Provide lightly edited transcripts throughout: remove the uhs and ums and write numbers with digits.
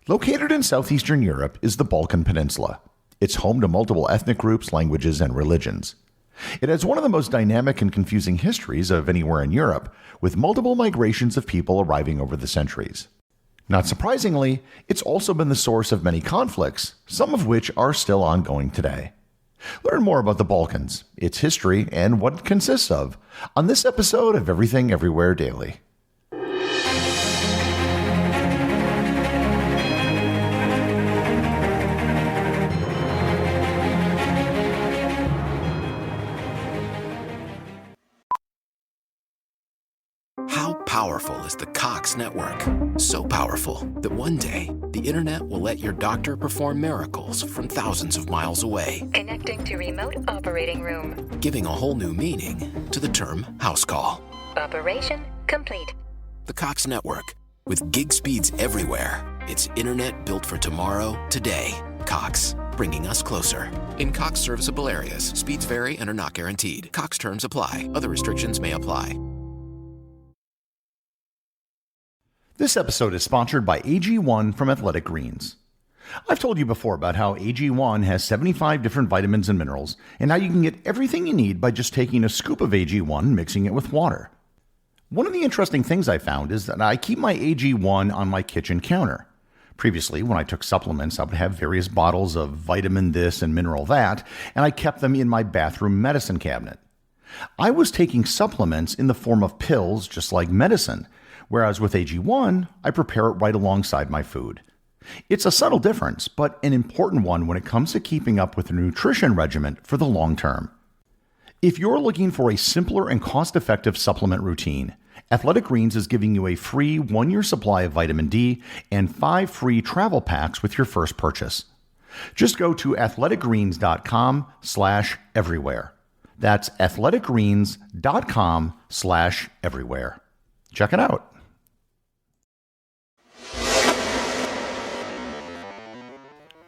Located in southeastern Europe is the Balkan Peninsula. It's home to multiple ethnic groups, languages, and religions. It has one of the most dynamic and confusing histories of anywhere in Europe, with multiple migrations of people arriving over the centuries. Not surprisingly, it's also been the source of many conflicts, some of which are still ongoing today. Learn more about the Balkans, its history, and what it consists of on this episode of Everything Everywhere Daily. Powerful is the Cox network. So powerful that one day the internet will let your doctor perform miracles from thousands of miles away. Connecting to remote operating room. Giving a whole new meaning to the term house call. Operation complete. The Cox network. With gig speeds everywhere. It's internet built for tomorrow, today. Cox, bringing us closer. In Cox serviceable areas, speeds vary and are not guaranteed. Cox terms apply. Other restrictions may apply. This episode is sponsored by AG1 from Athletic Greens. I've told you before about how AG1 has 75 different vitamins and minerals, and how you can get everything you need by just taking a scoop of AG1 and mixing it with water. One of the interesting things I found is that I keep my AG1 on my kitchen counter. Previously, when I took supplements, I would have various bottles of vitamin this and mineral that, and I kept them in my bathroom medicine cabinet. I was taking supplements in the form of pills, just like medicine, whereas with AG1, I prepare it right alongside my food. It's a subtle difference, but an important one when it comes to keeping up with a nutrition regimen for the long term. If you're looking for a simpler and cost-effective supplement routine, Athletic Greens is giving you a free 1-year supply of vitamin D and 5 free travel packs with your first purchase. Just go to athleticgreens.com/everywhere. That's athleticgreens.com/everywhere. Check it out.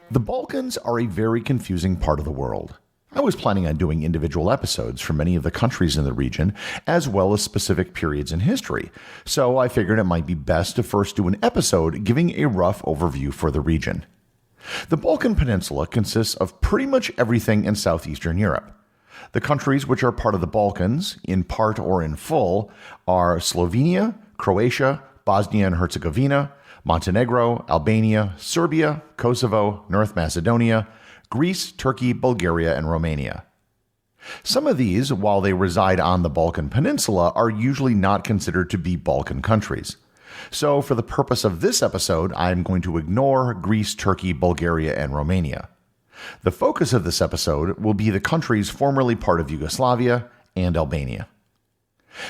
The Balkans are a very confusing part of the world. I was planning on doing individual episodes for many of the countries in the region, as well as specific periods in history, so I figured it might be best to first do an episode giving a rough overview for the region. The Balkan Peninsula consists of pretty much everything in southeastern Europe. The countries which are part of the Balkans, in part or in full, are Slovenia, Croatia, Bosnia and Herzegovina, Montenegro, Albania, Serbia, Kosovo, North Macedonia, Greece, Turkey, Bulgaria, and Romania. Some of these, while they reside on the Balkan Peninsula, are usually not considered to be Balkan countries. So for the purpose of this episode, I'm going to ignore Greece, Turkey, Bulgaria, and Romania. The focus of this episode will be the countries formerly part of Yugoslavia and Albania.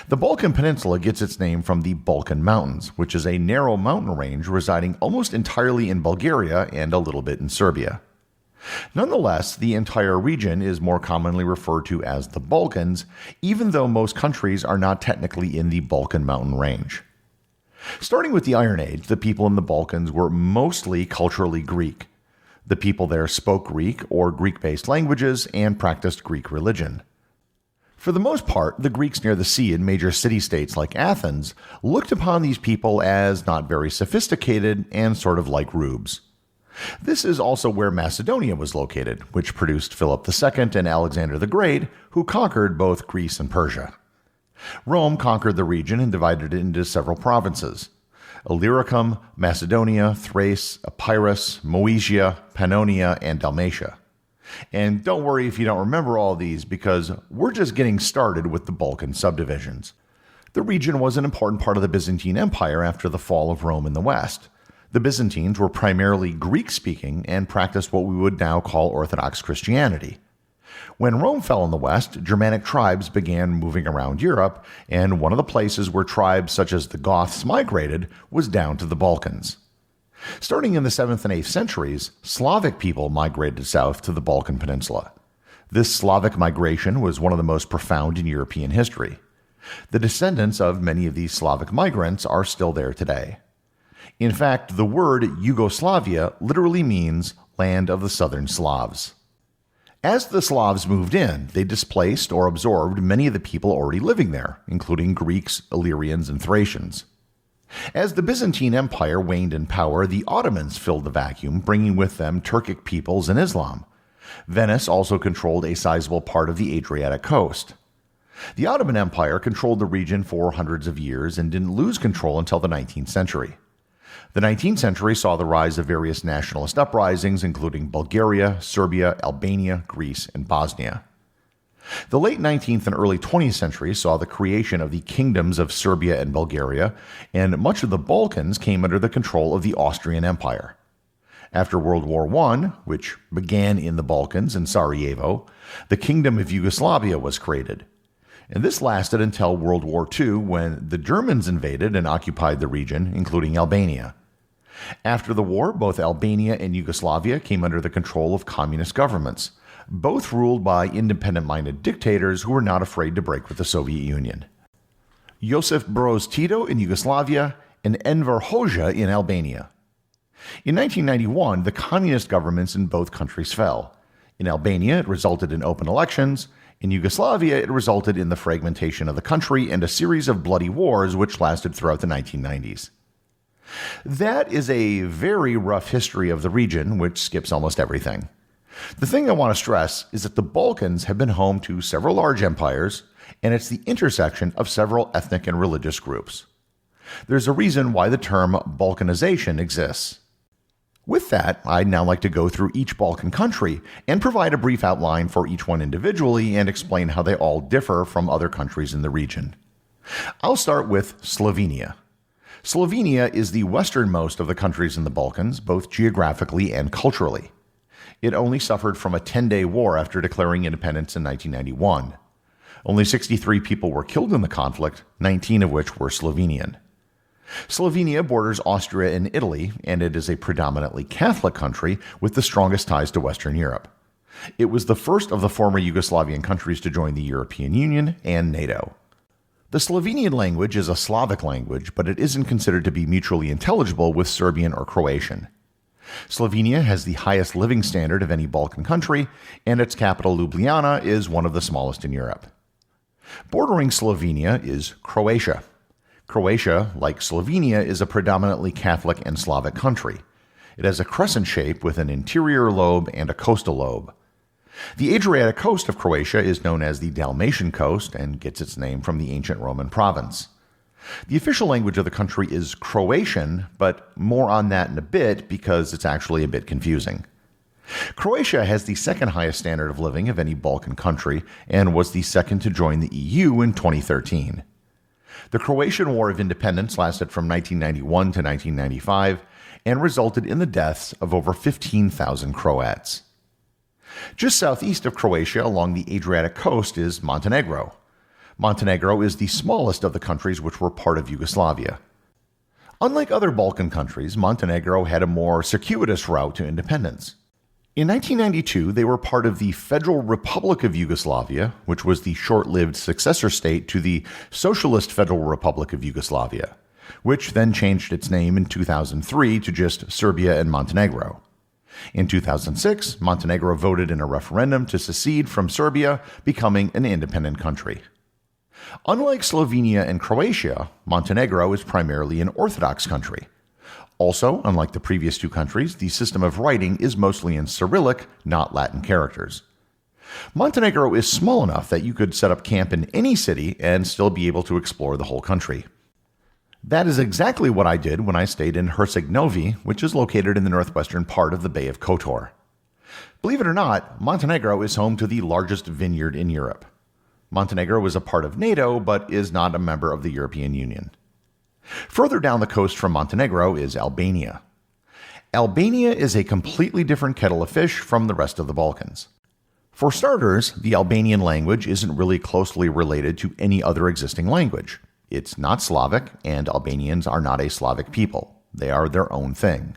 The Balkan Peninsula gets its name from the Balkan Mountains, which is a narrow mountain range residing almost entirely in Bulgaria and a little bit in Serbia. Nonetheless, the entire region is more commonly referred to as the Balkans, even though most countries are not technically in the Balkan mountain range. Starting with the Iron Age, the people in the Balkans were mostly culturally Greek. The people there spoke Greek or Greek-based languages and practiced Greek religion. For the most part, the Greeks near the sea in major city-states like Athens looked upon these people as not very sophisticated and sort of like rubes. This is also where Macedonia was located, which produced Philip II and Alexander the Great, who conquered both Greece and Persia. Rome conquered the region and divided it into several provinces: Illyricum, Macedonia, Thrace, Epirus, Moesia, Pannonia, and Dalmatia. And don't worry if you don't remember all these, because we're just getting started with the Balkan subdivisions. The region was an important part of the Byzantine Empire after the fall of Rome in the west. The Byzantines were primarily Greek-speaking and practiced what we would now call Orthodox Christianity. When Rome fell in the west, Germanic tribes began moving around Europe, and one of the places where tribes such as the Goths migrated was down to the Balkans. Starting in the 7th and 8th centuries, Slavic people migrated south to the Balkan Peninsula. This Slavic migration was one of the most profound in European history. The descendants of many of these Slavic migrants are still there today. In fact, the word Yugoslavia literally means land of the southern Slavs. As the Slavs moved in, they displaced or absorbed many of the people already living there, including Greeks, Illyrians, and Thracians. As the Byzantine Empire waned in power, the Ottomans filled the vacuum, bringing with them Turkic peoples and Islam. Venice also controlled a sizable part of the Adriatic coast. The Ottoman Empire controlled the region for hundreds of years and didn't lose control until the 19th century. The 19th century saw the rise of various nationalist uprisings, including Bulgaria, Serbia, Albania, Greece, and Bosnia. The late 19th and early 20th centuries saw the creation of the kingdoms of Serbia and Bulgaria, and much of the Balkans came under the control of the Austrian Empire. After World War I, which began in the Balkans in Sarajevo, the Kingdom of Yugoslavia was created. And this lasted until World War II, when the Germans invaded and occupied the region, including Albania. After the war, both Albania and Yugoslavia came under the control of communist governments, both ruled by independent-minded dictators who were not afraid to break with the Soviet Union. Josip Broz Tito in Yugoslavia and Enver Hoxha in Albania. In 1991, the communist governments in both countries fell. In Albania, it resulted in open elections. In Yugoslavia, it resulted in the fragmentation of the country and a series of bloody wars which lasted throughout the 1990s. That is a very rough history of the region, which skips almost everything. The thing I want to stress is that the Balkans have been home to several large empires, and it's the intersection of several ethnic and religious groups. There's a reason why the term Balkanization exists. With that, I'd now like to go through each Balkan country and provide a brief outline for each one individually and explain how they all differ from other countries in the region. I'll start with Slovenia. Slovenia is the westernmost of the countries in the Balkans, both geographically and culturally. It only suffered from a 10-day war after declaring independence in 1991. Only 63 people were killed in the conflict, 19 of which were Slovenian. Slovenia borders Austria and Italy, and it is a predominantly Catholic country with the strongest ties to Western Europe. It was the first of the former Yugoslavian countries to join the European Union and NATO. The Slovenian language is a Slavic language, but it isn't considered to be mutually intelligible with Serbian or Croatian. Slovenia has the highest living standard of any Balkan country, and its capital, Ljubljana, is one of the smallest in Europe. Bordering Slovenia is Croatia. Croatia, like Slovenia, is a predominantly Catholic and Slavic country. It has a crescent shape with an interior lobe and a coastal lobe. The Adriatic coast of Croatia is known as the Dalmatian coast and gets its name from the ancient Roman province. The official language of the country is Croatian, but more on that in a bit because it's actually a bit confusing. Croatia has the second highest standard of living of any Balkan country and was the second to join the EU in 2013. The Croatian War of Independence lasted from 1991 to 1995 and resulted in the deaths of over 15,000 Croats. Just southeast of Croatia along the Adriatic coast is Montenegro. Montenegro is the smallest of the countries which were part of Yugoslavia. Unlike other Balkan countries, Montenegro had a more circuitous route to independence. In 1992, they were part of the Federal Republic of Yugoslavia, which was the short-lived successor state to the Socialist Federal Republic of Yugoslavia, which then changed its name in 2003 to just Serbia and Montenegro. In 2006, Montenegro voted in a referendum to secede from Serbia, becoming an independent country. Unlike Slovenia and Croatia, Montenegro is primarily an Orthodox country. Also, unlike the previous two countries, the system of writing is mostly in Cyrillic, not Latin characters. Montenegro is small enough that you could set up camp in any city and still be able to explore the whole country. That is exactly what I did when I stayed in Herceg-Novi, which is located in the northwestern part of the Bay of Kotor. Believe it or not, Montenegro is home to the largest vineyard in Europe. Montenegro is a part of NATO, but is not a member of the European Union. Further down the coast from Montenegro is Albania. Albania is a completely different kettle of fish from the rest of the Balkans. For starters, the Albanian language isn't really closely related to any other existing language. It's not Slavic, and Albanians are not a Slavic people. They are their own thing.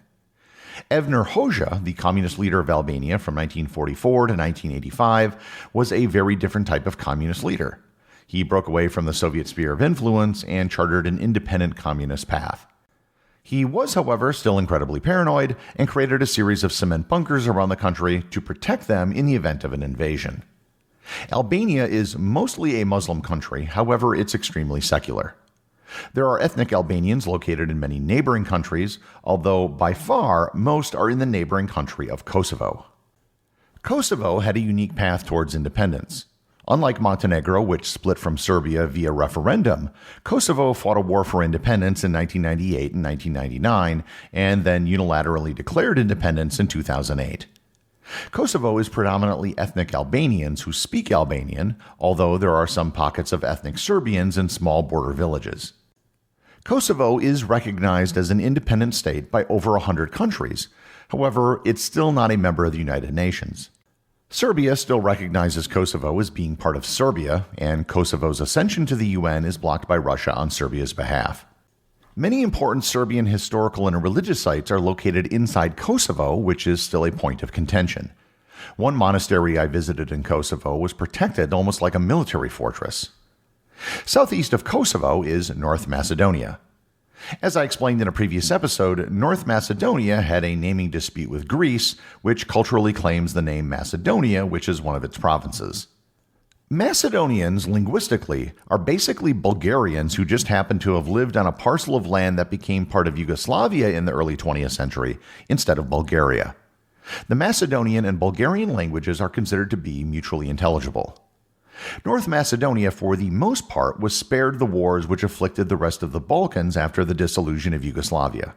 Enver Hoxha, the communist leader of Albania from 1944 to 1985, was a very different type of communist leader. He broke away from the Soviet sphere of influence and chartered an independent communist path. He was, however, still incredibly paranoid and created a series of cement bunkers around the country to protect them in the event of an invasion. Albania is mostly a Muslim country, however, it's extremely secular. There are ethnic Albanians located in many neighboring countries, although by far most are in the neighboring country of Kosovo. Kosovo had a unique path towards independence. Unlike Montenegro, which split from Serbia via referendum, Kosovo fought a war for independence in 1998 and 1999, and then unilaterally declared independence in 2008. Kosovo is predominantly ethnic Albanians who speak Albanian, although there are some pockets of ethnic Serbians in small border villages. Kosovo is recognized as an independent state by over 100 countries. However, it's still not a member of the United Nations. Serbia still recognizes Kosovo as being part of Serbia, and Kosovo's ascension to the UN is blocked by Russia on Serbia's behalf. Many important Serbian historical and religious sites are located inside Kosovo, which is still a point of contention. One monastery I visited in Kosovo was protected almost like a military fortress. Southeast of Kosovo is North Macedonia. As I explained in a previous episode, North Macedonia had a naming dispute with Greece, which culturally claims the name Macedonia, which is one of its provinces. Macedonians, linguistically, are basically Bulgarians who just happen to have lived on a parcel of land that became part of Yugoslavia in the early 20th century, instead of Bulgaria. The Macedonian and Bulgarian languages are considered to be mutually intelligible. North Macedonia, for the most part, was spared the wars which afflicted the rest of the Balkans after the dissolution of Yugoslavia.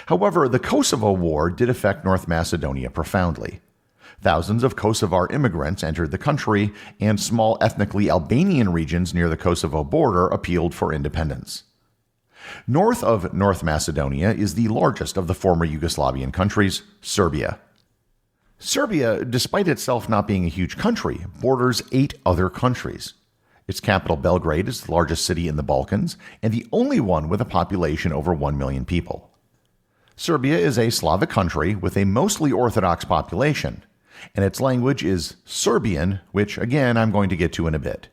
However, the Kosovo War did affect North Macedonia profoundly. Thousands of Kosovar immigrants entered the country, and small ethnically Albanian regions near the Kosovo border appealed for independence. North of North Macedonia is the largest of the former Yugoslavian countries, Serbia. Serbia, despite itself not being a huge country, borders 8 other countries. Its capital, Belgrade, is the largest city in the Balkans and the only one with a population over 1 million people. Serbia is a Slavic country with a mostly Orthodox population, and its language is Serbian, which, again, I'm going to get to in a bit.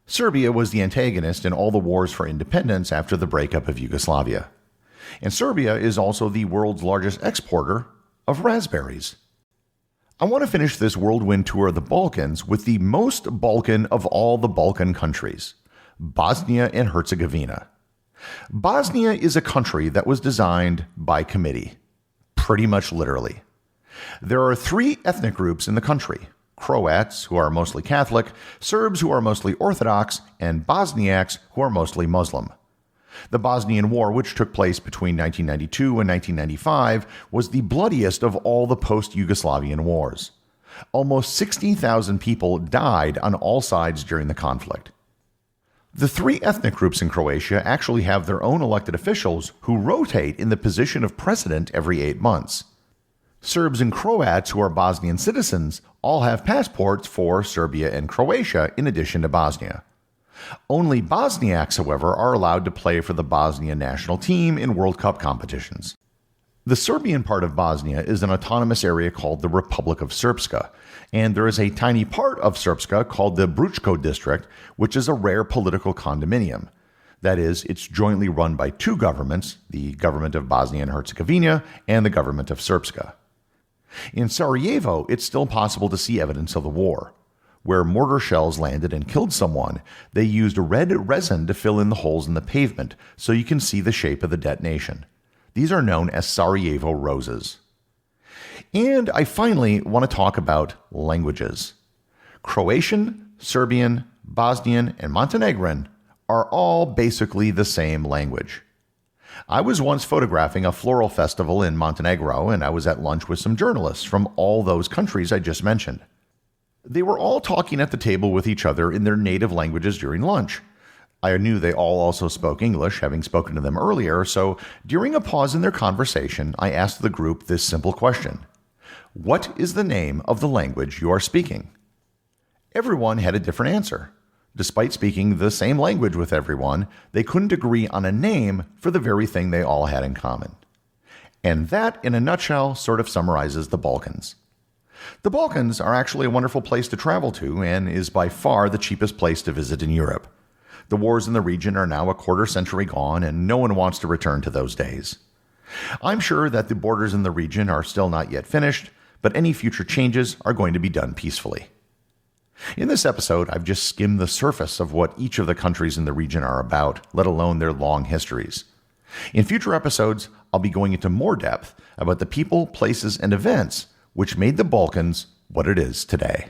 Serbia was the antagonist in all the wars for independence after the breakup of Yugoslavia. And Serbia is also the world's largest exporter of raspberries. I want to finish this whirlwind tour of the Balkans with the most Balkan of all the Balkan countries, Bosnia and Herzegovina. Bosnia is a country that was designed by committee, pretty much literally. There are 3 ethnic groups in the country: Croats, who are mostly Catholic, Serbs, who are mostly Orthodox, and Bosniaks, who are mostly Muslim. The Bosnian War, which took place between 1992 and 1995, was the bloodiest of all the post-Yugoslavian wars. Almost 60,000 people died on all sides during the conflict. The 3 ethnic groups in Croatia actually have their own elected officials who rotate in the position of president every 8 months. Serbs and Croats, who are Bosnian citizens, all have passports for Serbia and Croatia in addition to Bosnia. Only Bosniaks, however, are allowed to play for the Bosnia national team in World Cup competitions. The Serbian part of Bosnia is an autonomous area called the Republic of Srpska, and there is a tiny part of Srpska called the Brčko district, which is a rare political condominium. That is, it's jointly run by 2 governments, the government of Bosnia and Herzegovina and the government of Srpska. In Sarajevo, it's still possible to see evidence of the war. Where mortar shells landed and killed someone, they used red resin to fill in the holes in the pavement so you can see the shape of the detonation. These are known as Sarajevo roses. And I finally want to talk about languages. Croatian, Serbian, Bosnian, and Montenegrin are all basically the same language. I was once photographing a floral festival in Montenegro, and I was at lunch with some journalists from all those countries I just mentioned. They were all talking at the table with each other in their native languages during lunch. I knew they all also spoke English, having spoken to them earlier, so during a pause in their conversation, I asked the group this simple question: what is the name of the language you are speaking? Everyone had a different answer. Despite speaking the same language with everyone, they couldn't agree on a name for the very thing they all had in common. And that, in a nutshell, sort of summarizes the Balkans. The Balkans are actually a wonderful place to travel to and is by far the cheapest place to visit in Europe. The wars in the region are now a quarter century gone, and no one wants to return to those days. I'm sure that the borders in the region are still not yet finished, but any future changes are going to be done peacefully. In this episode, I've just skimmed the surface of what each of the countries in the region are about, let alone their long histories. In future episodes, I'll be going into more depth about the people, places, and events which made the Balkans what it is today.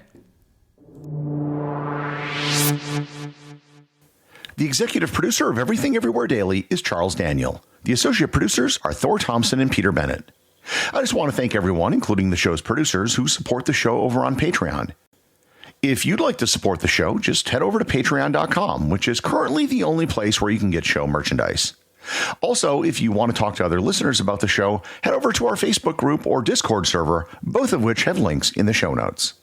The executive producer of Everything Everywhere Daily is Charles Daniel. The associate producers are Thor, Thomsen, and Peter Bennett. I just want to thank everyone, including the show's producers, who support the show over on Patreon. If you'd like to support the show, just head over to patreon.com, which is currently the only place where you can get show merchandise. Also, if you want to talk to other listeners about the show, head over to our Facebook group or Discord server, both of which have links in the show notes.